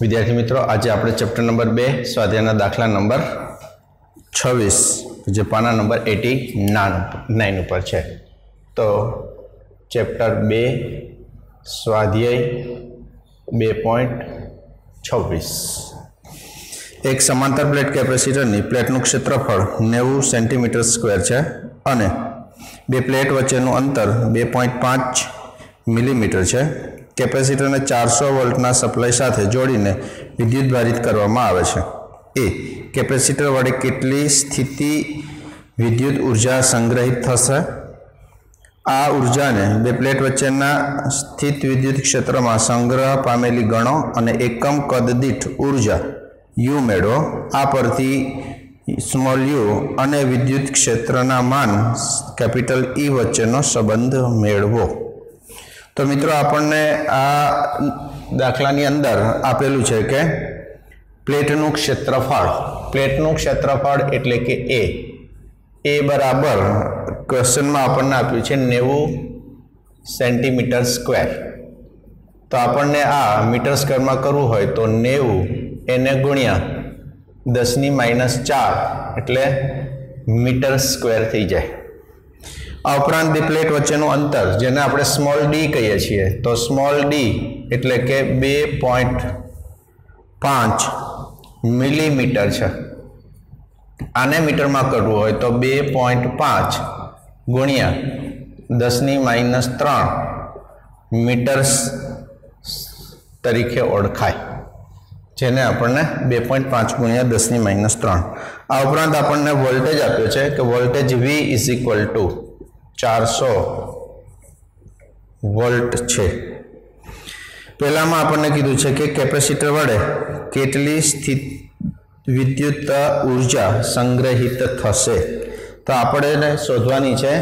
विद्यार्थी मित्रों आज આપણે ચેપ્ટર નંબર 2 સ્વાધ્યાયના દાખલા નંબર 26 જે પાના નંબર 89 ઉપર છે। તો ચેપ્ટર 2 સ્વાધ્યાય 2.26 એક સમાંતર પ્લેટ કેપેસિટરની પ્લેટનું ક્ષેત્રફળ 90 સેન્ટીમીટર સ્ક્વેર છે અને બે પ્લેટ વચ્ચેનું અંતર 2.5 મિલીમીટર છે। कैपेसिटर ने 400 वोल्टना सप्लाय साथे जोड़ीने विद्युत भारित करवामां आवे छे। ए कैपेसिटर वडे केटली स्थिति विद्युत ऊर्जा संग्रहित थशे? आ ऊर्जा ने बे प्लेट वच्चेना स्थित विद्युत क्षेत्र में संग्रह पामेली गणो अने एकम कद दीठ ऊर्जा यू मेळवो। आ परथी स्मॉल यू अने विद्युत क्षेत्रना मान कैपिटल ई वच्चेनो संबंध मेळवो। तो मित्रों आपने आ दाखलानी अंदर आपेलू है कि प्लेटनु क्षेत्रफल एटले के ए बराबर क्वेश्चन में आपने आप्यु छे 90 सेंटीमीटर स्क्वेर। तो आपने आ मीटर स्क्वेर में करवू होय तो 90 एने गुणिया 10⁻⁴ एटले मीटर स्क्वेर थी जाए। आ उपरांत बे प्लेट वच्चेनु अंतर जेने आपणे स्मॉल डी कहीए छीए तो स्मॉल डी एटले के 2.5 मिलीमीटर छे। आने मीटर में करवू होय तो 2.5 गुणिया 10⁻³ मीटर तरीके ओळखाय, जेने आपणे 2.5 गुणिया 10⁻³ आ उपरांत आपणे वोल्टेज आप्यो छे कि वोल्टेज V = 400 वोल्ट छे। पहला में आपने कीधुं छे कि कैपेसिटर वडे केटली स्थित विद्युत ऊर्जा संग्रहित थशे। तो आपणे शोधवानी छे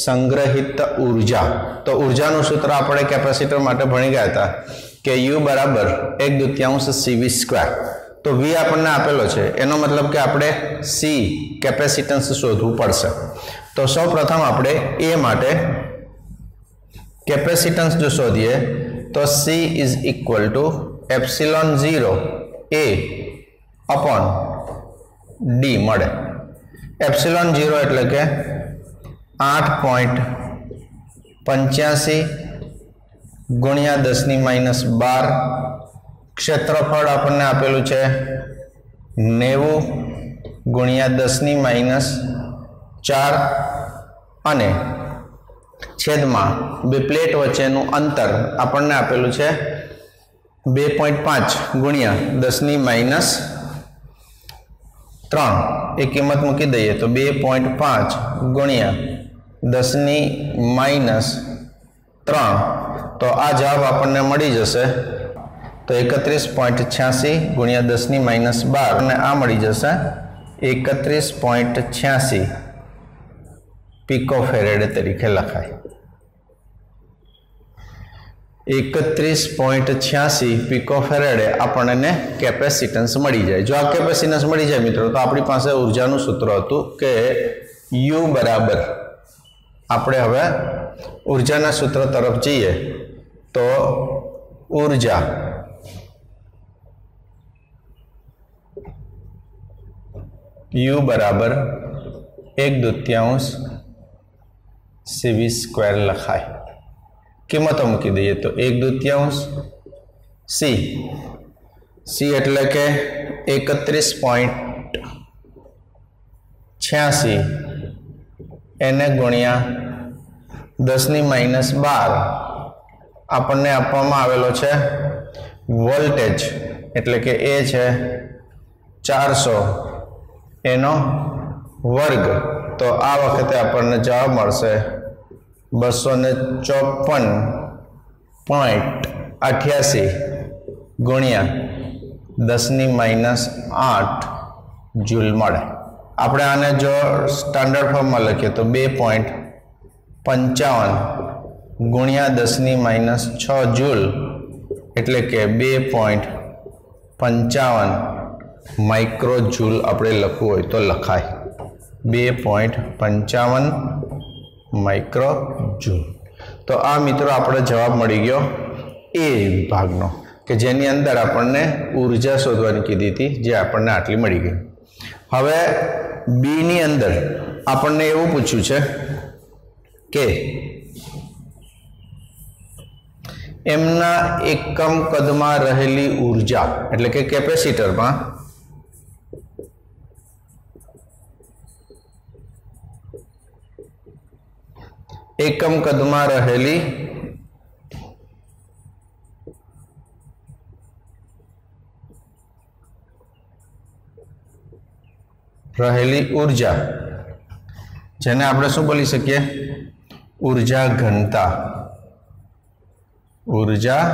संग्रहित ऊर्जा। तो ऊर्जानुं सूत्र आपणे कैपेसिटर माटे भणी गया था कि U बराबर 1/2 CV²। तो V आपने आपेलो छे एनो मतलब कि आपणे C कैपेसिटन्स शोधवू पड़शे। तो सौ प्रथम आपणे ए माटे कैपेसिटन्स जो शोधीए तो C = ε0 A अपॉन D मळे। ε0 एटले के 8.85 गुणिया 10⁻12 क्षेत्रफल आपने आपेलू छे 90 गुणिया 10⁻⁴ अने छेद में बे प्लेट वच्चेनु अंतर आपने आपेलू छे 2.5 गुणिया 10⁻³ एक किंमत मूकी दईए तो 2.5 गुणिया 10⁻³ तो आ जवाब आपने मळी जशे। तो 31.86 गुणिया 10⁻12 ने आ मळी जशे 31.86 पिकोफेरेड तरीके लखाय। 31.86 पिकोफेरेड आपने कैपेसिटन्स मळी जाए। जो आ कैपेसिटन्स मळी जाए मित्रों तो अपनी पास ऊर्जानुं सूत्र हतुं के U बराबर आपणे हवे ऊर्जाना सूत्र तरफ जईए तो ऊर्जा U बराबर 1/2 CV² लखाय। किंमत मूकी दईए तो 1/2 C एटले के 31.86 एने गुणिया 10⁻12 आपने आपवामां आवेलो छे वोल्टेज एटले के ए छे 400 एनो वर्ग। तो आ वखते आपने जवाब मळशे 254.88 गुणिया 10⁻8 जूल मळे। आपणे आने जो स्टैंडर्ड फॉर्म में लखीए तो 2.55 गुणिया 10⁻6 जूल एटले के 2.55 माइक्रो जूल आपणे लखवू होय तो लखाय 2.55 माइक्रो जूल। तो आ मित्रों आपणे जवाब मळी गयो ए विभागनो। કે જેની અંદર આપણને ઊર્જા શોધવાની કીધી હતી, જે આપણને આટલી મળી ગઈ. હવે બી ની અંદર આપણને એવું પૂછ્યું છે કે એમના એકમ કદમાં રહેલી ઊર્જા એટલે કે કેપેસિટરમાં એકમ કદમાં રહેલી ઊર્જા, જેને આપણે શું બોલી શકીએ? ઊર્જા ઘનતા. ઊર્જા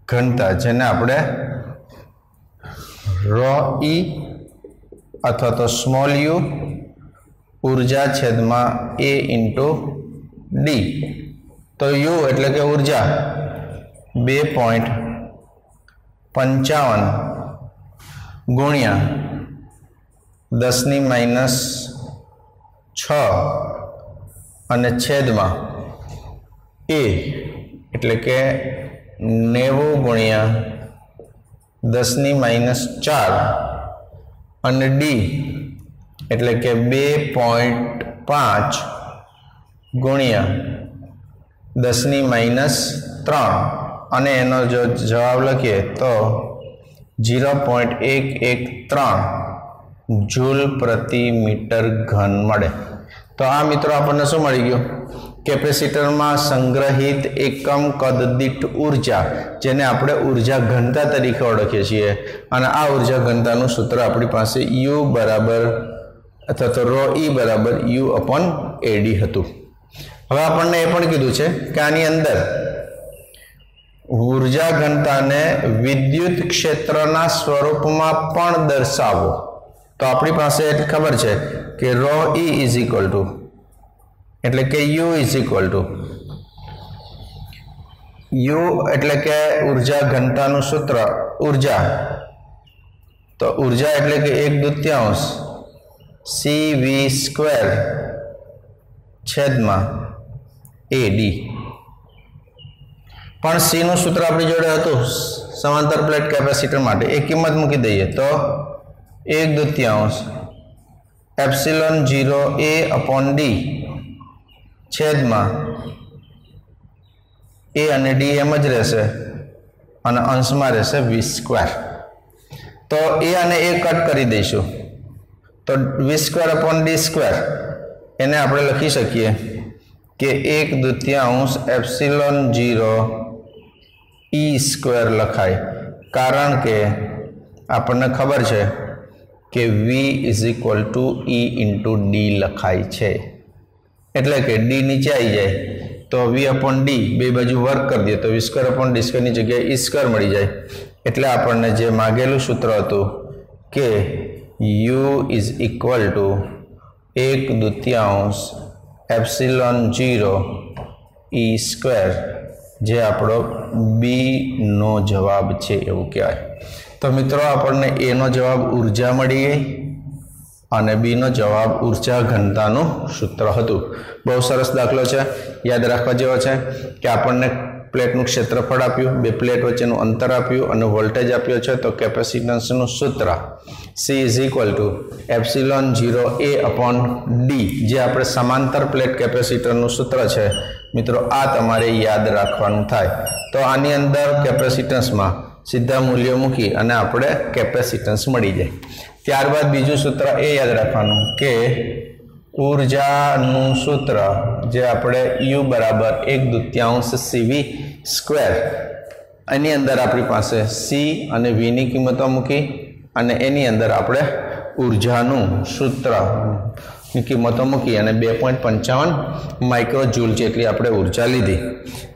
ઘનતા, જેને આપણે ρ E અથવા તો સ્મોલ u ઊર્જા છેદમાં A ઇન્ટુ ડી. તો u એટલે કે ઊર્જા 2.55 ગુણ્યા 10⁻6 અને છેદમાં A એટલે કે 90 ગુણ્યા 10⁻4 અને ડી એટલે કે 2.5 ગુણ્યા 10⁻3 અને એનો જો જવાબ લખીએ તો 0.113 જૂલ પ્રતિ મીટર ઘન મળે. તો આ મિત્રો આપણને શું મળી ગયું? કેપેસિટરમાં સંગ્રહિત એકમ કદ દીઠ ઊર્જા, જેને આપણે ઊર્જા ઘનતા તરીકે ઓળખીએ છીએ. અને આ ઊર્જા ઘનતાનું સૂત્ર આપણી પાસે U બરાબર અથવા તો ρ E બરાબર U/AD હતું. હવે આપણને એ પણ કીધું છે કે આની અંદર ઊર્જા ઘનતાને વિદ્યુત ક્ષેત્રના સ્વરૂપમાં પણ દર્શાવો. તો આપણી પાસે ખબર છે કે ρ E ઇઝ ઇક્વલ ટુ એટલે કે U is equal to U એટલે કે ઊર્જા ઘનતાનું સૂત્ર ઊર્જા. તો ઊર્જા એટલે કે 1/2 CV² છેદમાં AD. પણ સી નું સૂત્ર આપણી જોડે હતું સમાંતર પ્લેટ કેપેસિટર માટે. એ કિંમત મૂકી દઈએ તો 1/2 ε0A/d છેદમાં A અને D એમ જ રહેશે અને અંશમાં રહેશે V². તો A અને A કટ કરી દઈશું તો V²/d² એને આપણે લખી શકીએ કે 1/2 ε0E² લખાય, કારણ કે આપણને ખબર છે કે V is equal to E into D લખાય છે. એટલે કે ડી નીચે આવી જાય તો V/d બે બાજુ વર્ક કરી દઈએ તો V²/d² ની જગ્યાએ E² મળી જાય. એટલે આપણને જે માગેલું સૂત્ર હતું કે U is equal to 1/2 ε0E², જે આપણો બી નો જવાબ છે એવું કહેવાય. તો મિત્રો આપણને એ નો જવાબ ઊર્જા મળી ગઈ અને બી નો જવાબ ઊર્જા ઘનતાનું સૂત્ર હતું. બહુ સરસ દાખલો છે, યાદ રાખવા જેવો છે કે આપણને પ્લેટનું ક્ષેત્રફળ આપ્યું, બે પ્લેટ વચ્ચેનું અંતર આપ્યું અને વોલ્ટેજ આપ્યો છે. તો કેપેસિટન્સનું સૂત્ર C is equal to ε0A/d, જે આપણે સમાંતર પ્લેટ કેપેસિટરનું સૂત્ર છે મિત્રો, આ તમારે યાદ રાખવાનું થાય. તો આની અંદર કેપેસિટન્સમાં સીધા મૂલ્યો મૂકી અને આપણે કેપેસિટન્સ મળી જાય. ત્યારબાદ બીજું સૂત્ર એ યાદ રાખવાનું કે ઊર્જાનું સૂત્ર જે આપણે U બરાબર 1/2 CV², એની અંદર આપણી પાસે C અને V ની કિંમતો મૂકી અને એની અંદર આપણે ઊર્જાનું સૂત્રની કિંમતો મૂકી અને 2.55 માઇક્રોજૂલ જેટલી આપણે ઊર્જા લીધી.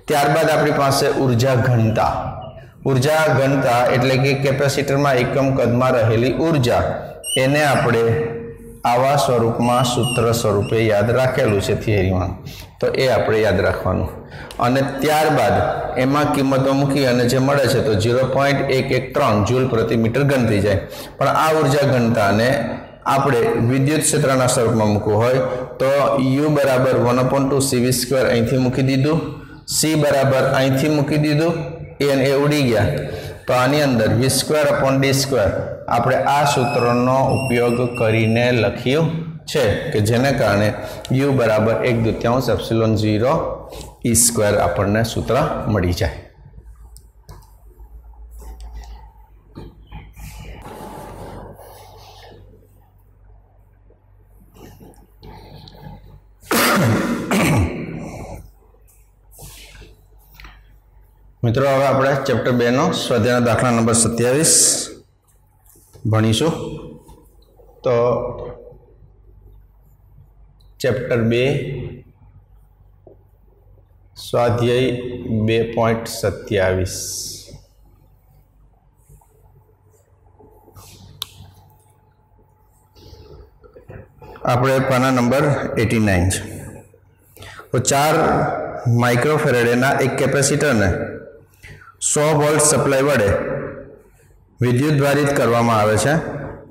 ત્યારબાદ આપણી પાસે ઊર્જા ઘનતા. ઊર્જા ઘનતા એટલે કે કેપેસિટરમાં એકમ કદમાં રહેલી ઊર્જા, એને આપણે આવા સ્વરૂપમાં સૂત્ર સ્વરૂપે યાદ રાખેલું છે થિયરીમાં. તો એ આપણે યાદ રાખવાનું અને ત્યારબાદ એમાં કિંમતો મૂકી અને જે મળે છે તો 0.113 જૂલ પ્રતિ મીટર ઘન થઈ જાય. પણ આ ઊર્જા ઘનતાને આપણે વિદ્યુત ક્ષેત્રના સ્વરૂપમાં મૂકવું હોય તો U બરાબર 1/2 CV² અહીંથી મૂકી દીધું C बराबर अहींथी मूकी दीधुं ए उड़ी गया तो आनी अंदर v²/d² आपणे आ सूत्रनो उपयोग करीने लख्युं छे के जेने कारणे u बराबर 1/2 एप्सिलॉन 0 e² आपणने सूत्र मळी जाय। मित्रों हवे आपणे चेप्टर 2 नो स्वाध्याय दाखला नंबर 27 भणीशुं। तो चेप्टर 2 स्वाध्याय 2.27 आपणे पाना नंबर 89 तो 4 माइक्रोफेरेडेना एक केपेसिटर ने 100 वोल्ट सप्लाय वडे विद्युत भारित करवामां आवे छे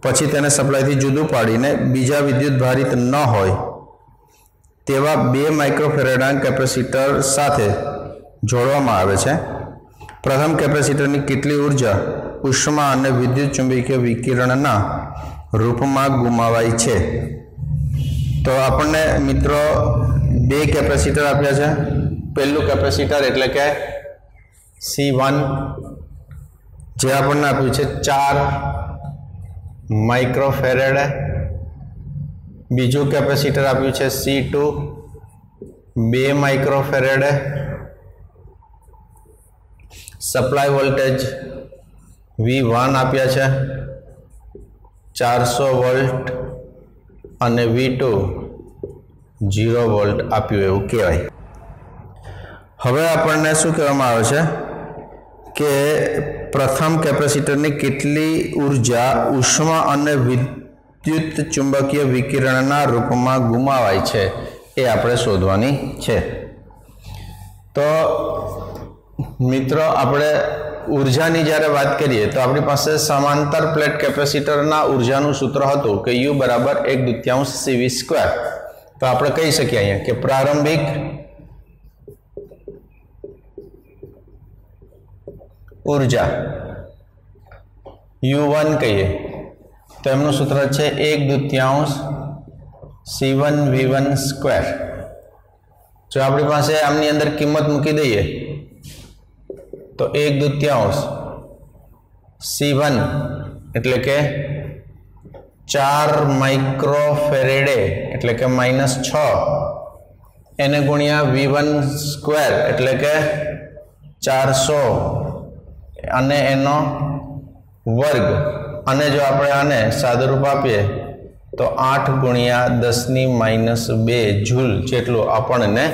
पछी तेने सप्लाय थी जुदुं पाडीने बीजा विद्युत भारित न होय तेवा 2 माइक्रोफेरेडा केपेसिटर साथे जोड़वामां आवे छे। प्रथम केपेसिटरनी केटली ऊर्जा उष्मा अने विद्युत चुंबकीय विकिरणना रूपमां गुमावाय छे। तो आपने मित्रों 2 केपेसिटर आप्या छे। पहलू केपेसिटर एटले के C1 जे आपने आप्युं छे 4 माइक्रोफेरेड। बीजू केपेसिटर आप्युं छे C2 2 microfarad. Supply voltage V1 आप्या छे 400 वोल्ट अने V2 0 वोल्ट आप्युं एवुं कहेवाय। हवे आपणे शुं कहेवामां आवे छे के प्रथम केपेसिटरनी केटली ऊर्जा उष्मा अने विद्युत चुंबकीय विकिरणना रूपमां गुमावाय छे ए आपणे शोधवानी छे। तो मित्रों आपणे ऊर्जानी ज्यारे बात करीए तो आपणी पासे समांतर प्लेट केपेसिटरना ऊर्जानुं सूत्र हतुं के U बराबर 1/2 CV²। तो आपणे कही सकीए अहींया के प्रारंभिक ऊर्जा U1 कहिए तो एमनुं सूत्र छे 1/2 C1V1²। जो आपणी पासे आमनी अंदर किंमत मूकी दईए तो 1/2 C1 एटले के 4 माइक्रोफेरेडे एटले के -6 एने गुणिया V1² एटले के 400 अने एनो वर्ग अने जो आपणे आने सादुरूप आपीए तो 8 गुणिया 10⁻² जूल जेटलुं आपणने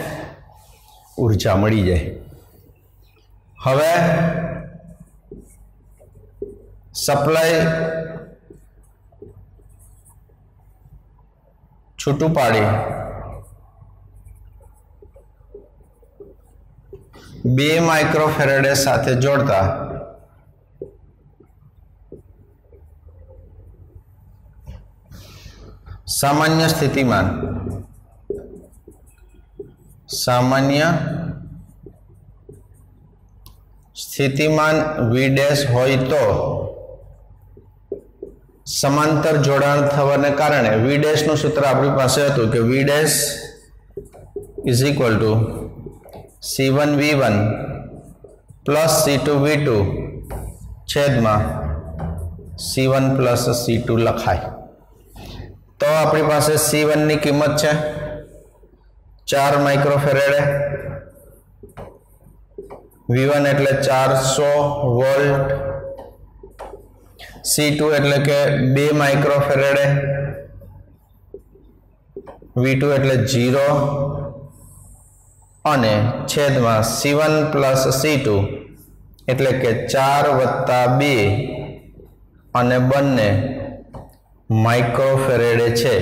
ऊर्जा मळी जाय। हवे सप्लाय छूटू पाड़ी 2 माइक्रोफेरेडे साथे जोड़ता सामान्य स्थितिमान V' होय तो समांतर जोड़ाण थवाने कारणे V' नुं सूत्र आपणी पासे हतुं के V' = C1V1 plus C2V2 छेदमां C1 plus C2 लखाय। तो अपनी पास C1 नी कीमत है 4 माइक्रोफेरेड। V1 एटले 400 वोल्ट। C2 एटले के 2 माइक्रोफेरेड। V2 एटले 0 अने छेदमां C1 प्लस C2 एटले के 4 + 2 अने बंने माइक्रोफेरेडे छे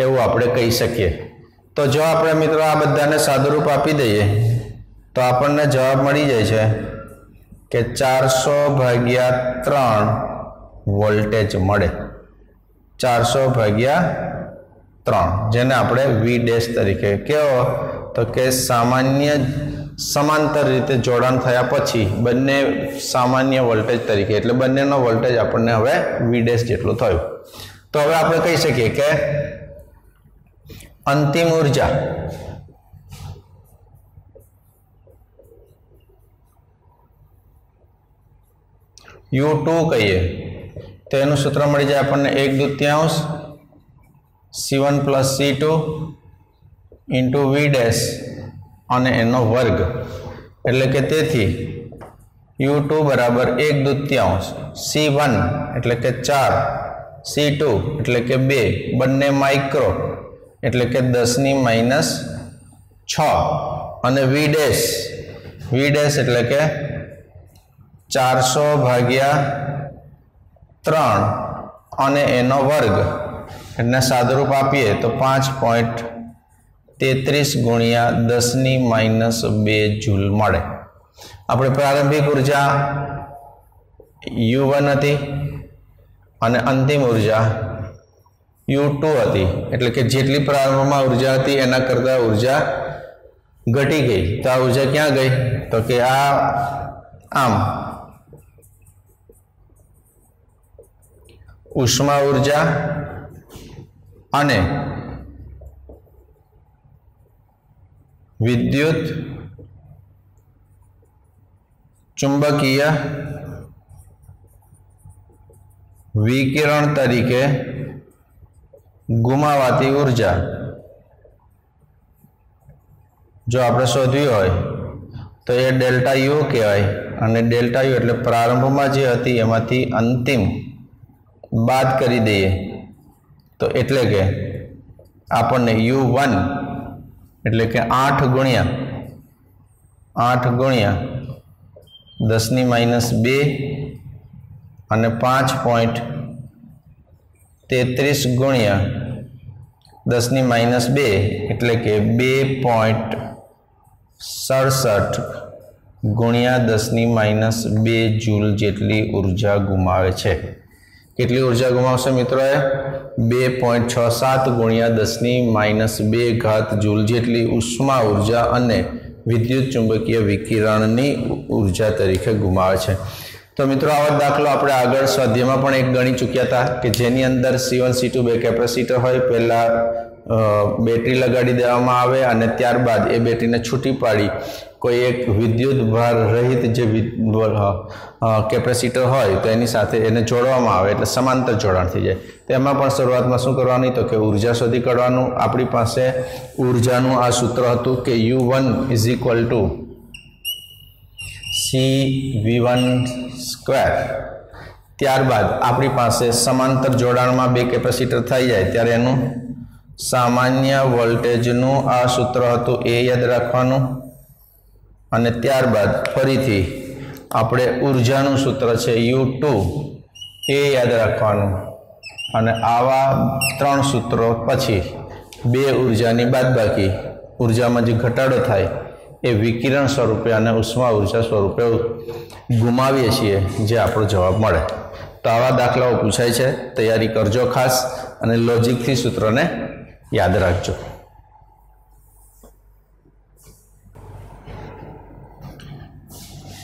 एवुं आपणे कही सकीए। तो जो आपणे मित्रों आ बधाने सादुरूप आपी दईए तो आपणने जवाब मळी जाय छे के 400/3 वोल्टेज मळे। 400/3 जेने आपणे V' तरीके केवो तो के सामान्य समांतर रीते जोड़ाण थया पछी बंने सामान्य वोल्टेज तरीके एटले बंनेनो वोल्टेज आपणे हवे V डैश जेटलो थयो। तो हवे आपणे कही सकीए के अंतिम ऊर्जा U2 कहीए तो एनु सूत्र मळी जाय आपणे 1/2 C1 + C2 into V dash અને એનો વર્ગ એટલે કે તેથી U2 બરાબર 1/2 C1 એટલે કે 4 C2 એટલે કે 2 બંને માઇક્રો એટલે કે 10⁻6 અને V ડેશ એટલે કે 400/3 અને એનો વર્ગ એટલે સાદુરૂપ આપીએ તો 5.33 ગુણ્યા 10⁻2 જૂલ મળે। આપણે પ્રારંભિક ઊર્જા U1 હતી અને અંતિમ ઊર્જા U2 હતી એટલે કે જેટલી પ્રારંભમાં ઊર્જા હતી એના કરતા ઊર્જા ઘટી ગઈ। તો આ ઊર્જા ક્યાં ગઈ તો કે આ આમ ઉષ્મા ઊર્જા અને विद्युत चुंबकीय विकिरण तरीके गुमावाती ऊर्जा जो आपणे शोधवी होय तो ये डेल्टा यू कहेवाय अने डेल्टा यू एटले प्रारंभमां जे हती एमांथी अंतिम बाद करी दईए तो एटले के आपणे U1 એટલે કે 8 ગુણ્યા 10⁻2 અને 5.33 ગુણ્યા 10⁻2 એટલે કે 2.67 ગુણ્યા 10⁻2 જૂલ જેટલી ઊર્જા ગુમાવે છે। કેટલી ઊર્જા ગુમાવશે મિત્રોએ 2.67 ગુણ્યા 10⁻2 ઘાત જૂલ જેટલી ઉષ્મા ઊર્જા અને વિદ્યુત ચુંબકીય વિકિરણની ઊર્જા તરીકે ગુમાવે છે। તો મિત્રો આવો દાખલો આપણે આગળ સ્વાધ્યાયમાં પણ એક ગણી ચૂક્યા હતા કે જેની અંદર C1 C2 બે કેપેસિટર હોય પહેલા બેટરી લગાડી દેવામાં આવે અને ત્યારબાદ એ બેટરીને છૂટી પાડી કોઈ એક વિદ્યુત ભાર રહિત જે કેપેસિટર હોય તો એની સાથે એને જોડવામાં આવે એટલે સમાંતર જોડાણ થઈ જાય। તો એમાં પણ શરૂઆતમાં શું કરવાનું તો કે ઊર્જા શોધી કાઢવાનું। આપણી પાસે ઊર્જાનું આ સૂત્ર હતું કે U1 = CV1²। ત્યારબાદ આપણી પાસે સમાંતર જોડાણમાં બે કેપેસિટર થઈ જાય ત્યારે એનું સામાન્ય વોલ્ટેજનું આ સૂત્ર હતું એ યાદ રાખવાનું અને ત્યારબાદ ફરીથી આપણે ઊર્જાનું સૂત્ર છે U2 એ યાદ રાખવાનું અને આવા ત્રણ સૂત્રો પછી બે ઊર્જાની બાદબાકી ઊર્જામાં જે ઘટાડો થાય એ વિકિરણ સ્વરૂપે અને ઉષ્મા ઊર્જા સ્વરૂપે ગુમાવીએ છીએ જે આપણો જવાબ મળે। તો આવા દાખલાઓ પૂછાય છે, તૈયારી કરજો ખાસ અને લોજિકથી સૂત્રને યાદ રાખજો।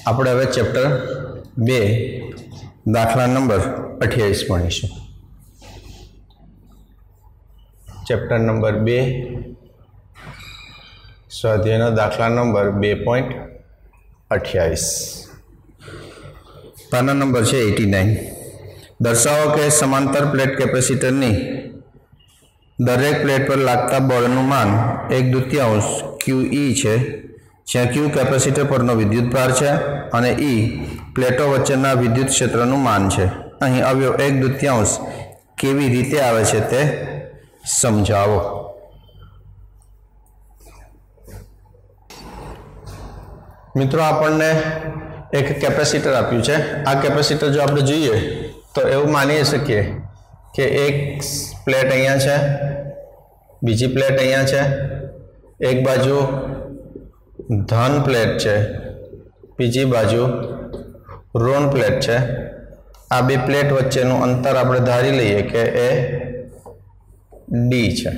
આપણે હવે ચેપ્ટર 2 દાખલા નંબર 28 ભણીશું। ચેપ્ટર નંબર 2 સ્વાધ્યાયનો દાખલા નંબર 2.28 પાના નંબર છે 89। દર્શાવો કે સમાંતર પ્લેટ કેપેસિટરની દરેક પ્લેટ પર લાગતા બળનું માન 1/2 QE છે, જ્યાં Q કેપેસિટર પરનો વિદ્યુત ભાર છે અને E પ્લેટો વચ્ચેના વિદ્યુત ક્ષેત્રનું માન છે। અહીં અવયવ 1/2 કેવી રીતે આવે છે તે સમજાવો। મિત્રો આપણને એક કેપેસિટર આપ્યું છે। આ કેપેસિટર જો આપણે જોઈએ તો એવું માની શકીએ કે એક પ્લેટ અહીંયા છે, બીજી પ્લેટ અહીંયા છે, એક બાજુ ધન પ્લેટ છે, બીજી બાજુ ઋણ પ્લેટ છે। આ બે પ્લેટ વચ્ચેનું અંતર આપણે ધારી લઈએ કે એ D છે।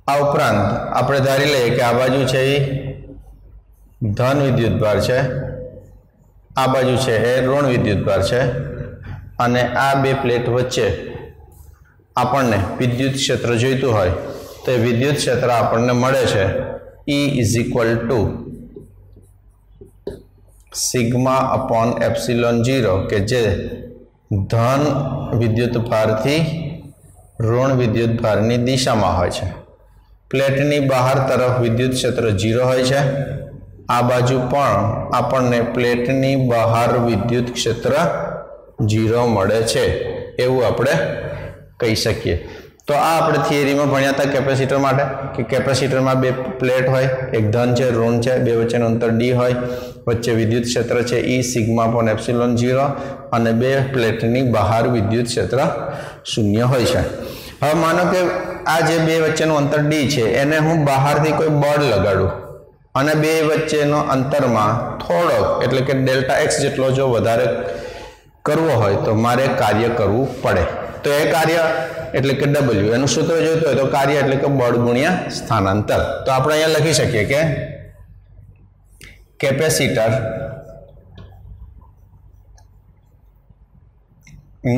આ ઉપરાંત આપણે ધારી લઈએ કે આ બાજુ છે એ ધન વિદ્યુતભાર છે, આ બાજુ છે એ ઋણ વિદ્યુતભાર છે, અને આ બે પ્લેટ વચ્ચે આપણને વિદ્યુત ક્ષેત્ર જોઈતું હોય તો એ વિદ્યુત ક્ષેત્ર આપણને મળે છે E is equal to sigma upon epsilon 0, કે જે ધન વિદ્યુતભારથી ઋણ વિદ્યુતભારની દિશામાં હોય છે. પ્લેટની બહાર તરફ વિદ્યુત ક્ષેત્ર 0 હોય છે. આ બાજુ પણ આપણને પ્લેટની બહાર વિદ્યુત ક્ષેત્ર 0 મળે છે એવું આપણે કહી શકીએ. તો આ આપણે થિયરીમાં ભણ્યા હતા કેપેસિટર માટે કે કેપેસિટરમાં બે પ્લેટ હોય, એક ધન છે ઋણ છે, બે વચ્ચેનું અંતર d હોય, વચ્ચે વિદ્યુત ક્ષેત્ર છે E સિગ્મા અપોન એપ્સિલોન 0, અને બે પ્લેટની બહાર વિદ્યુત ક્ષેત્ર 0 હોય છે. હવે માનો કે આ જે બે વચ્ચેનું અંતર d છે એને હું બહારથી કોઈ બળ લગાડું અને બે વચ્ચેનો અંતરમાં થોડોક એટલે કે ડેલ્ટા x જેટલો જો વધારે કરવો હોય તો મારે કાર્ય કરવું પડે. તો એ કાર્ય એટલે કે W, એનું સૂત્ર જોઈતું હોય તો કાર્ય એટલે કે બળ ગુણ્યા સ્થાનાંતર. તો આપણે અહીંયા લખી શકીએ કે કેપેસિટર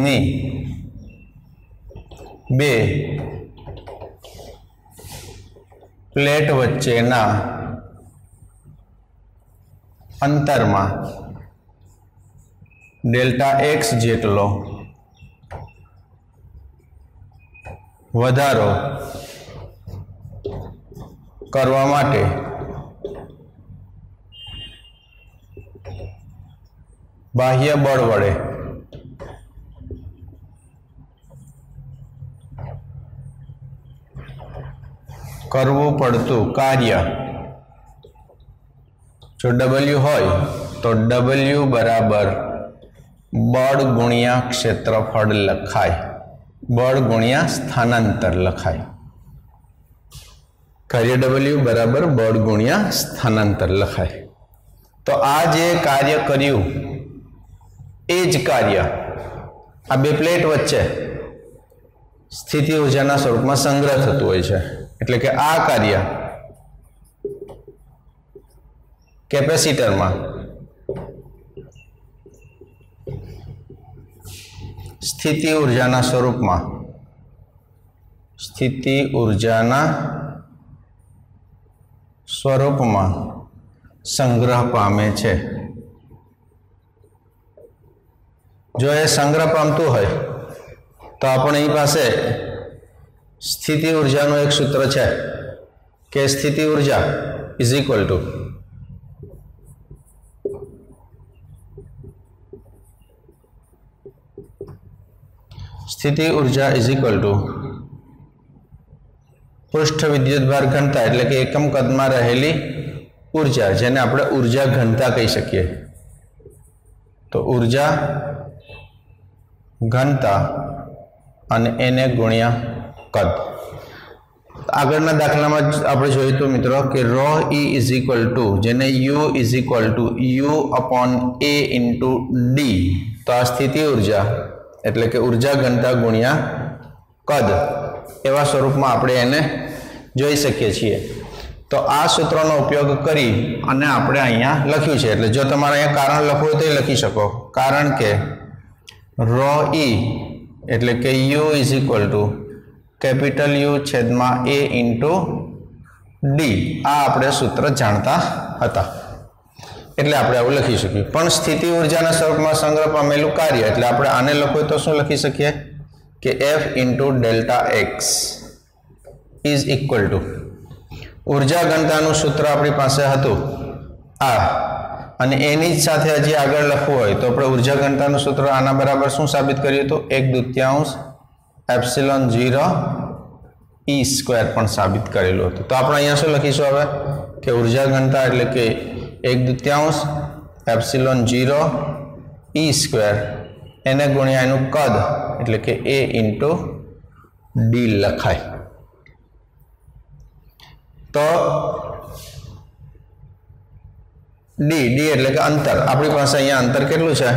ની બે પ્લેટ વચ્ચેના અંતરમાં ડેલ્ટા x જેટલો વધારો કરવા માટે બાહ્ય બળ વડે કરવું પડતું કાર્ય જો W હોય તો W બરાબર બળ ગુણ્યા ક્ષેત્રફળ લખાય, બળ ગુણ્યા સ્થાનાંતર લખાય. કાર્ય W બરાબર બળ ગુણ્યા સ્થાનાંતર લખાય. તો આ જે કાર્ય કર્યું એ જ કાર્ય આ બે પ્લેટ વચ્ચે સ્થિતિ ઊર્જાના સ્વરૂપમાં સંગ્રહ થતું હોય છે. એટલે કે આ કાર્ય કેપેસિટરમાં સ્થિતિ ઊર્જાના સ્વરૂપમાં સંગ્રહ પામે છે. જો એ સંગ્રહ પામતું હોય તો આપણી પાસે સ્થિતિ ઊર્જાનું એક સૂત્ર છે કે સ્થિતિ ઊર્જા ઇઝ ઇક્વલ ટુ પૃષ્ઠ વિદ્યુતભાર ઘનતા એટલે કે એકમ કદમાં રહેલી ઊર્જા, જેને આપણે ઊર્જા ઘનતા કહી શકીએ. તો ઊર્જા ઘનતા અને એને ગુણ્યા કદ. આગળના દાખલામાં આપણે જોયું તો મિત્રો કે ρ E ઇઝ ઇક્વલ ટુ જેને U is equal to U upon A into D. તો આ સ્થિતિ ઊર્જા એટલે કે ઊર્જા ઘનતા ગુણ્યા કદ એવા સ્વરૂપમાં આપણે એને જોઈ શકીએ છીએ. તો આ સૂત્રનો ઉપયોગ કરી અને આપણે અહીંયા લખ્યું છે. એટલે જો તમારે અહીંયા કારણ લખવું હોય તો એ લખી શકો. કારણ કે ρ E એટલે કે U is equal to capital U છેદમાં A ઇન્ટુ ડી. આ આપણે સૂત્ર જાણતા હતા એટલે આપણે આવું લખી શકીએ. પણ સ્થિતિ ઊર્જાના સ્વરૂપમાં સંગ્રહ પામેલું કાર્ય એટલે આપણે આને લખવું તો શું લખી શકીએ કે F into delta x is equal to ઊર્જા ઘનતાનું સૂત્ર આપણી પાસે હતું આ, અને એની જ સાથે હજી આગળ લખવું હોય તો આપણે ઊર્જા ઘનતાનું સૂત્ર આના બરાબર શું સાબિત કર્યું હતું 1/2 એપ્સિલોન 0 E સ્ક્વેર પણ સાબિત કરેલું હતું. તો આપણે અહીંયા શું લખીશું હવે કે ઊર્જા ઘનતા એટલે કે 1/2 એપ્સિલોન 0 E સ્ક્વેર એને ગુણ્યા એનું કદ એટલે કે A ઇન્ટુ ડી લખાય. તો ડી એટલે કે અંતર. આપણી પાસે અહીંયા અંતર કેટલું છે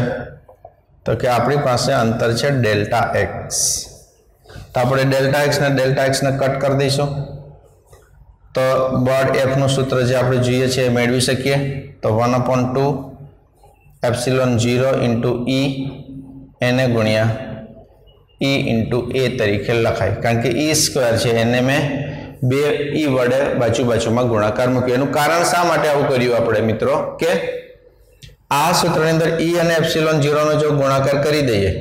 તો કે આપણી પાસે અંતર છે ડેલ્ટા એક્સ. તો આપણે ડેલ્ટા એક્સ ને કટ કરી દઈશું. तो बळ एफનું સૂત્ર જે આપણે જોઈએ છે એ મેળવી શકીએ તો 1/2 એપ્સિલોન 0 ઇન્ટુ E એને ગુણ્યા E ઇન્ટુ A તરીકે લખાય કારણ કે E સ્ક્વેર છે એને મેં 2 E વડે બાજુમાં ગુણાકાર મૂક્યો એનું કારણ શા માટે આવું કર્યું આપણે મિત્રો કે આ સૂત્રની અંદર E અને એપ્સિલોન 0 નો જો ગુણાકાર કરી દઈએ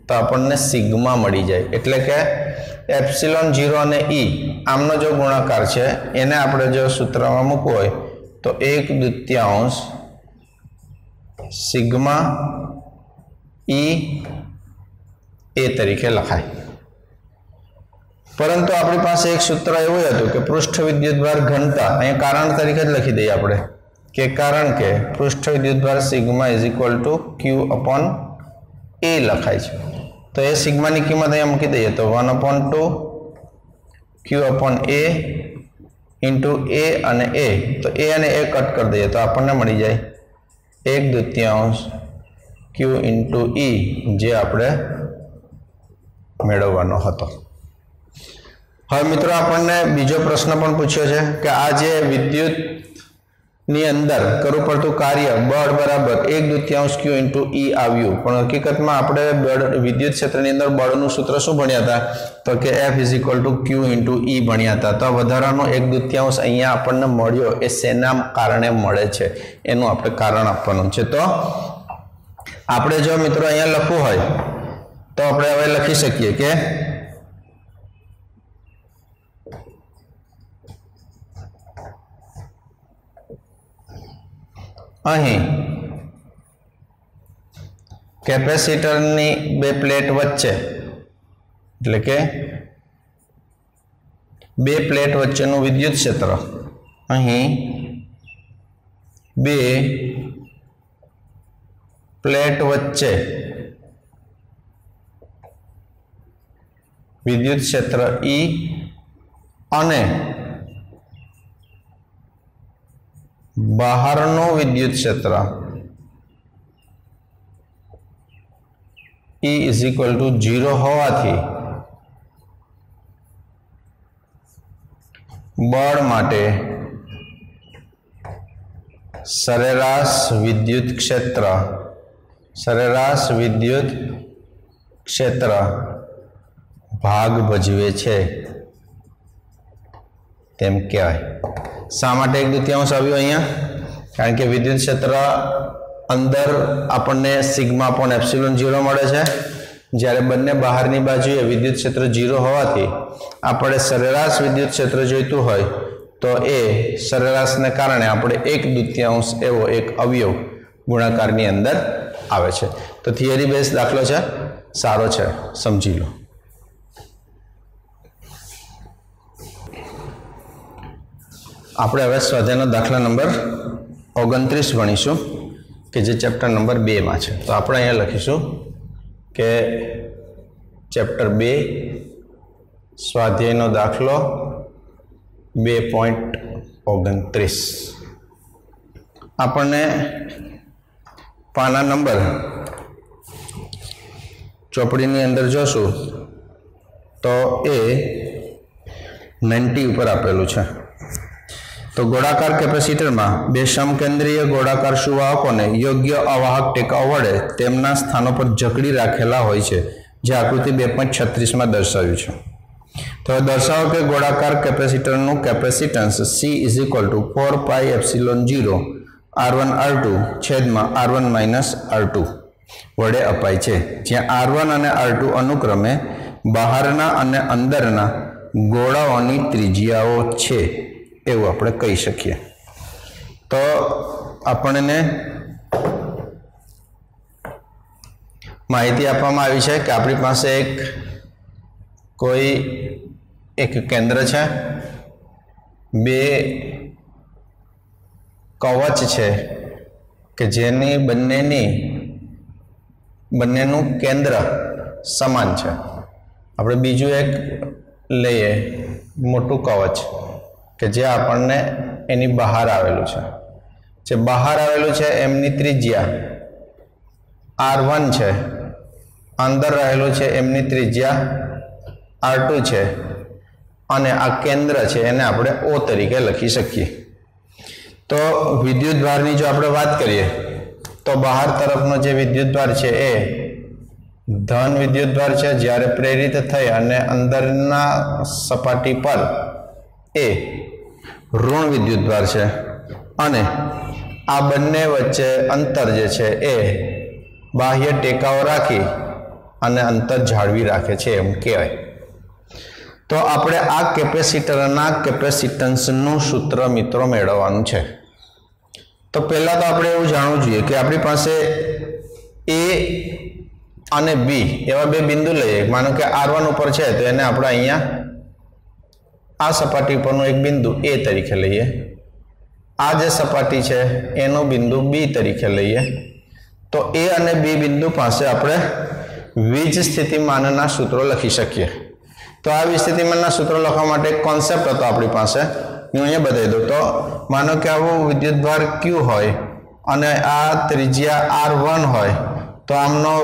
તો આપણને સિગ્મા મળી જાય એટલે કે એપ્સિલોન 0 અને E આમનો જો ગુણાકાર છે એને આપણે જો સૂત્રમાં મૂકવો હોય તો 1/2 સિગ્મા E A તરીકે લખાય પરંતુ આપણી પાસે એક સૂત્ર એવું હતું કે પૃષ્ઠ વિદ્યુતભાર ઘનતા અહીંયા કારણ તરીકે જ લખી દઈએ આપણે કે કારણ કે પૃષ્ઠ વિદ્યુતભાર સિગ્મા = Q/A લખાય છે તો એ સિગ્માની કિંમત અહીંયા મૂકી દઈએ તો 1/2 Q/A ઇન્ટુ A અને A તો A અને A કટ કરી દઈએ તો આપણને મળી જાય 1/2 Q ઇન્ટુ E જે આપણે મેળવવાનો હતો। હવે મિત્રો આપણને બીજો પ્રશ્ન પણ પૂછ્યો છે કે આ જે વિદ્યુતની અંદર કરવું પડતું કાર્ય બળ બરાબર 1/2 Q ઇન્ટુ E આવ્યું પણ હકીકતમાં આપણે બળ વિદ્યુત ક્ષેત્રની અંદર બળનું સૂત્ર શું ભણ્યા હતા તો કે F = Q ઇન્ટુ E ભણ્યા હતા તો વધારાનો 1/2 અહીંયા આપણને મળ્યો એ શેના કારણે મળે છે એનું આપણે કારણ આપવાનું છે। તો આપણે જો મિત્રો અહીંયા લખવું હોય તો આપણે હવે લખી શકીએ કે અહીં કેપેસિટરની બે પ્લેટ વચ્ચે એટલે કે બે પ્લેટ વચ્ચેનું વિદ્યુત ક્ષેત્ર અહીં બે પ્લેટ વચ્ચે વિદ્યુત ક્ષેત્ર E અને બહારનું વિદ્યુત ક્ષેત્ર E = 0 હોવાથી બળ માટે સરેરાશ વિદ્યુત ક્ષેત્ર ભાગ ભજવે છે તેમ કહેવાય। શા માટે 1/2 આવ્યું અહીંયા કારણ કે વિદ્યુત ક્ષેત્ર અંદર આપણને સિગ્મા પણ એપ્સિલોન 0 મળે છે જ્યારે બંને બહારની બાજુએ વિદ્યુત ક્ષેત્ર 0 હોવાથી આપણે સરેરાશ વિદ્યુત ક્ષેત્ર જોઈતું હોય તો એ સરેરાશને કારણે આપણે 1/2 એવો એક અવયવ ગુણાકારની અંદર આવે છે। તો થિયરી બેઝ દાખલો છે સારો છે સમજી લો। આપણે હવે સ્વાધ્યાયનો દાખલા નંબર 29 ગણીશું કે જે ચેપ્ટર નંબર 2 માં છે તો આપણે અહીંયા લખીશું કે ચેપ્ટર 2 સ્વાધ્યાયનો દાખલો 2.29 આપણને પાના નંબર ચોપડીની અંદર જોશું તો એ 90 ઉપર આપેલું છે। तो गोळाकार केपेसिटर में बे समकेंद्रीय गोळाकार सुवाहकोने योग्य अवाहक टेकाओ वडे तेमना स्थानों पर जकड़ी राखेला होय छे जे आकृति 2.36 में दर्शाव्युं छे। तो दर्शावो के गोळाकार केपेसिटरनुं केपेसिटन्स C = 4πε0 R1 R2 छेदमां R1 - R2 वडे अपाय छे ज्यां R1 અને R2 अनुक्रमे बहारना અને अंदरना गोळाओनी त्रिज्याओ छे એવું આપણે કહી શકીએ। તો આપણને માહિતી આપવામાં આવી છે કે આપણી પાસે એક કેન્દ્ર છે બે કવચ છે કે જેની બંનેનું કેન્દ્ર સમાન છે। આપણે બીજું એક લઈએ મોટું કવચ કે જે આપણને એની બહાર આવેલું છે જે બહાર આવેલું છે એમની ત્રિજ્યા R1 છે અંદર રહેલું છે એમની ત્રિજ્યા R2 છે અને આ કેન્દ્ર છે એને આપણે O તરીકે લખી શકીએ। તો વિદ્યુતભારની જો આપણે વાત કરીએ તો બહાર તરફનો જે વિદ્યુતભાર છે એ ધન વિદ્યુતભાર છે, જ્યારે પ્રેરિત થઈ અને અંદરના સપાટી પર એ ઋણ વિદ્યુતભાર છે અને આ બંને વચ્ચે અંતર જે છે એ બાહ્ય ટેકાઓ રાખી અને અંતર જાળવી રાખે છે એમ કહેવાય। તો આપણે આ કેપેસિટરના કેપેસિટન્સનું સૂત્ર મિત્રો મેળવવાનું છે। તો પહેલા તો આપણે એવું જાણવું જોઈએ કે આપણી પાસે A અને B એવા બે બિંદુ લઈએ। માનો કે R1 ઉપર છે તો એને આપણે અહીંયા આ સપાટી પરનું એક બિંદુ A તરીકે લઈએ, આ જે સપાટી છે એનો બિંદુ B તરીકે લઈએ। તો A અને B બિંદુ પાસે આપણે વીજ સ્થિતિમાનના સૂત્રો લખી શકીએ। તો આ વીજ સ્થિતિમાનના સૂત્રો લખવા માટે એક કોન્સેપ્ટ હતો આપણી પાસે, હું અહીંયા બતાવી દઉં। તો માનો કે આવું વિદ્યુતભાર Q હોય અને આ ત્રિજ્યા R1 હોય તો આમનો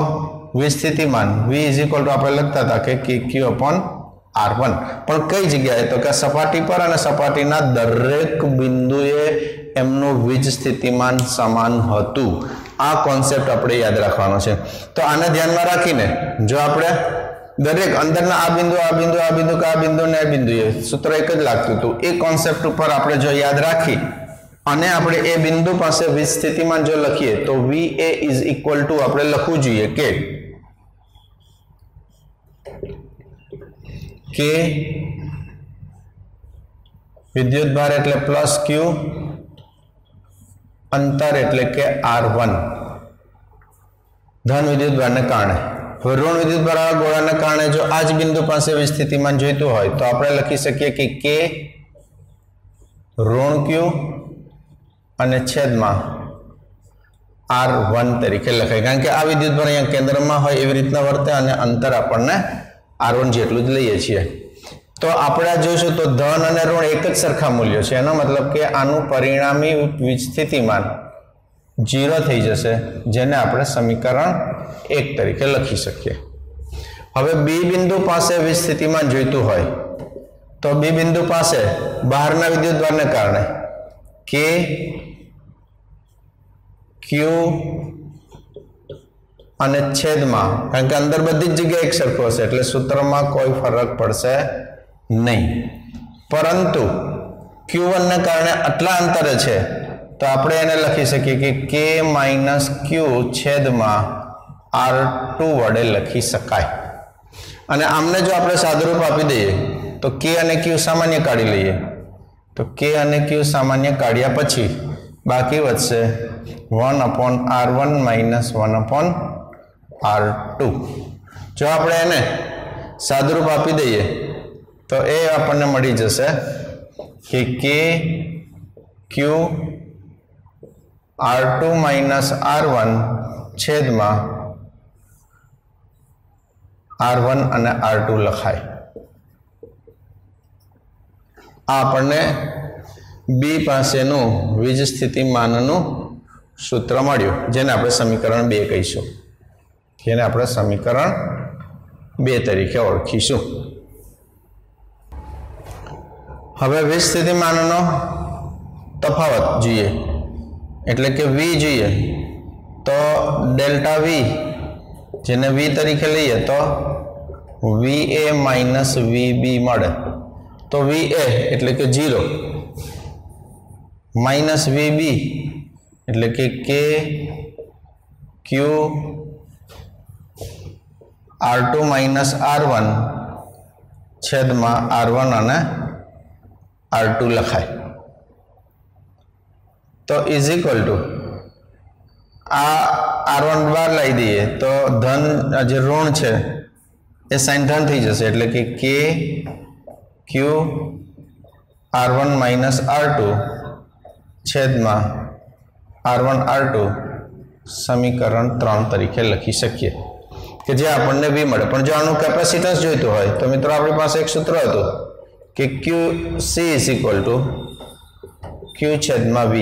વીજ સ્થિતિમાન V આપણે લખતા હતા કે KQ/R1, પણ કઈ જગ્યાએ? તો કે સપાટી પર અને સપાટીના દરેક બિંદુએ એમનું વીજ સ્થિતિમાન સમાન હતું। આ કોન્સેપ્ટ આપણે યાદ રાખવાનો છે। તો આને ધ્યાનમાં રાખીને જો આપણે દરેક અંદરના આ બિંદુ આ બિંદુ આ બિંદુ કે આ બિંદુ ને આ બિંદુએ સૂત્ર એક જ લાગતું હતું, એ કોન્સેપ્ટ ઉપર આપણે જો યાદ રાખી અને આપણે એ બિંદુ પાસે વીજ સ્થિતિમાન જો લખીએ તો VA આપણે લખવું જોઈએ કે વિદ્યુતભાર એટલે +Q, અંતર એટલે કે R1 ધન વિદ્યુતભારને કારણે। ઋણ વિદ્યુતભાર ગોળાને કારણે જો આ જ બિંદુ પાસે વીજ સ્થિતિમાન જોઈતું હોય તો આપણે લખી શકીએ કે K ઋણ Q અને છેદમાં R1 તરીકે લખાય, કારણ કે આ વિદ્યુતભાર અહીંયા કેન્દ્રમાં હોય એવી રીતના વર્તે અને અંતર આપણને R1 જેટલું જ લઈએ છીએ। તો આપણે જોઈશું તો ધન અને ઋણ એક જ સરખા મૂલ્યો છે, એનો મતલબ કે આનું પરિણામી વીજ સ્થિતિમાન 0 થઈ જશે, જેને આપણે સમીકરણ 1 તરીકે લખી શકીએ। હવે B બિંદુ પાસે વીજ સ્થિતિમાન જોઈતું હોય તો B બિંદુ પાસે બહારના વિદ્યુતભારને કારણે K Q અને છેદમાં, કારણ કે અંદર બધી જ જગ્યાએ એક સરખું હશે એટલે સૂત્રમાં કોઈ ફરક પડશે નહીં, પરંતુ Q1 ને કારણે આટલા અંતરે છે તો આપણે એને લખી શકીએ કે K - Q છેદમાં R2 વડે લખી શકાય। અને આમને જો આપણે સાદુરૂપ આપી દઈએ તો K અને Q સામાન્ય કાઢી લઈએ, તો K અને Q સામાન્ય કાઢ્યા પછી બાકી વધશે 1/R1 - 1/R2। જો આપણે એને સાદુરૂપ આપી દઈએ તો એ આપણને મળી જશે કે K Q R2 - R1 છેદમાં R1 અને R2 લખાય। આ આપણને B પાસેનું વીજ સ્થિતિમાનનું સૂત્ર મળ્યું, જેને આપણે સમીકરણ 2 કહીશું, જેને આપણે સમીકરણ 2 તરીકે ઓળખીશું। હવે વીજ સ્થિતિમાનનો તફાવત જોઈએ એટલે કે V જોઈએ તો ડેલ્ટા V, જેને V તરીકે લઈએ તો VA - VB મળે। તો VA એટલે કે 0 માઇનસ VB એટલે કે K Q R2 - R1 છેદમાં R1 અને R2 લખાય। તો ઇઝ ઇક્વલ ટુ આ R1 બહાર લાવી દઈએ તો ધન જે ઋણ છે એ સાઇન ધન થઈ જશે એટલે કે K Q R1 - R2 છેદમાં R1 R2 સમીકરણ 3 તરીકે લખી શકીએ કે જે આપણને V મળે। પણ જો આનું કેપેસિટન્સ જોઈતું હોય તો મિત્રો આપણી પાસે એક સૂત્ર હતું કે QC = Q છેદમાં V,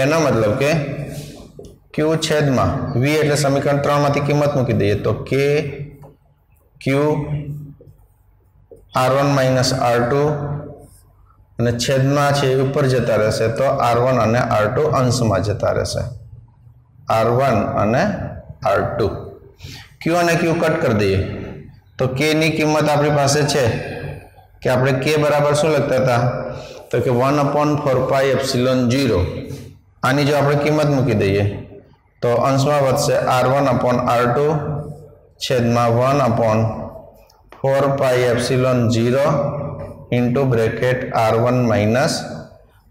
એનો મતલબ કે Q છેદમાં V એટલે સમીકરણ 3 માંથી કિંમત મૂકી દઈએ તો K Q R1 minus R2 અને છેદમાં છે ઉપર જતા રહેશે તો R1 અને R2 અંશમાં જતા રહેશે R1 અને R2 Q અને Q કટ કરી દઈએ તો K ની કિંમત આપણી પાસે છે કે આપણે K બરાબર શું લખતા હતા તો કે 1/4 પાઈ એપ્સિલોન 0 આની જો આપણે કિંમત મૂકી દઈએ તો અંશમાં વધશે R1/R2 છેદમાં 1/4 પાઈ epsilon 0 into bracket R1 minus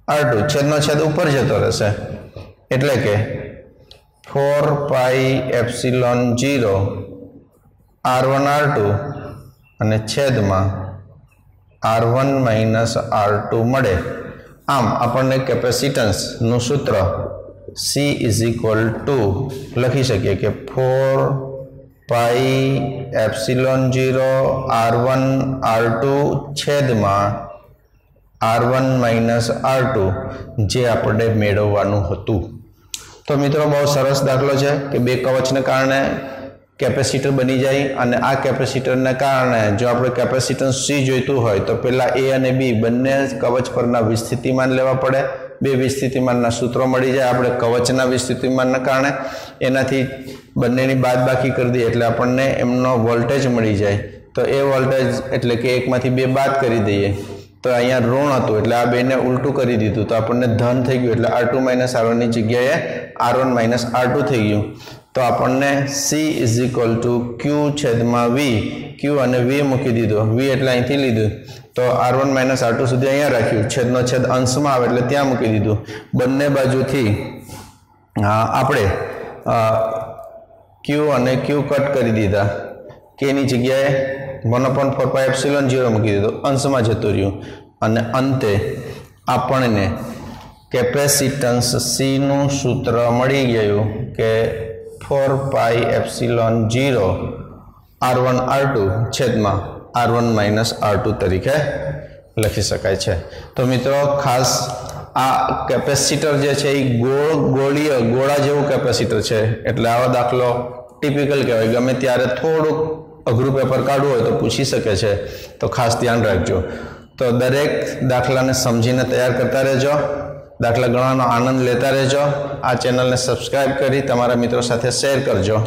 R2 છેદનો છેદ ઉપર જતો રહેશે એટલે કે 4 પાઈ એપ્સિલોન 0 R1 R2 અને છેદમાં R1 માઇનસ R2 મળે આમ આપણને કેપેસિટન્સનું સૂત્ર C ઇઝ ઇક્વલ ટુ લખી શકીએ કે 4 પાઈ એપ્સિલોન 0 R1 R2 છેદમાં R1 માઇનસ R2 જે આપણે મેળવવાનું હતું તો મિત્રો બહુ સરસ દાખલો છે કે બે કવચને કારણે કેપેસિટર બની જાય અને આ કેપેસિટરને કારણે જો આપણે કેપેસિટન્સ C જોઈતું હોય તો પહેલા A અને B બંને કવચ પરના વિસ્થિતિમાન લેવા પડે બે વિસ્થિતિમાનના સૂત્રો મળી જાય આપણે કવચના વિસ્થિતિમાનના કારણે એનાથી બંનેની બાદબાકી કરી દઈએ એટલે આપણને એમનો વોલ્ટેજ મળી જાય તો એ વોલ્ટેજ એટલે કે એકમાંથી બે બાદ કરી દઈએ તો અહીંયા ઋણ હતું એટલે આ બેને ઉલટું કરી દીધું તો આપણને ધન થઈ ગયું એટલે R2 માઇનસ R1 ની જગ્યાએ R1 માઇનસ R2 થઈ ગયું તો આપણને C is equal to Q છેદમાં V Q અને V મૂકી દીધો V એટલે અહીંથી લીધું તો R1 માઇનસ R2 સુધી અહીંયા રાખ્યું છેદનો છેદ અંશમાં આવે એટલે ત્યાં મૂકી દીધું બંને બાજુથી આપણે Q અને Q કટ કરી દીધા K ની જગ્યાએ 1/4 પાઈ એપ્સિલોન 0 મૂકી દીધો અંશમાં જતું રહ્યું અને અંતે આપણને કેપેસિટન્સ C નું સૂત્ર મળી ગયું કે 4 પાઈ એપ્સિલોન 0 R1 R2 છેદમાં R1 માઇનસ R2 તરીકે લખી શકાય છે તો મિત્રો ખાસ આ કેપેસિટર જે છે એ ગોળા જેવું કેપેસિટર છે એટલે આવો દાખલો ટિપિકલ કહેવાય ગમે ત્યારે થોડુંક અઘરું પેપર કાઢવું હોય તો પૂછી શકે છે તો ખાસ ધ્યાન રાખજો તો દરેક દાખલાને સમજીને તૈયાર કરતા રહેજો દાખલા ગણવાનો આનંદ લેતા રહેજો આ ચેનલને સબસ્ક્રાઇબ કરી તમારા મિત્રો સાથે શેર કરજો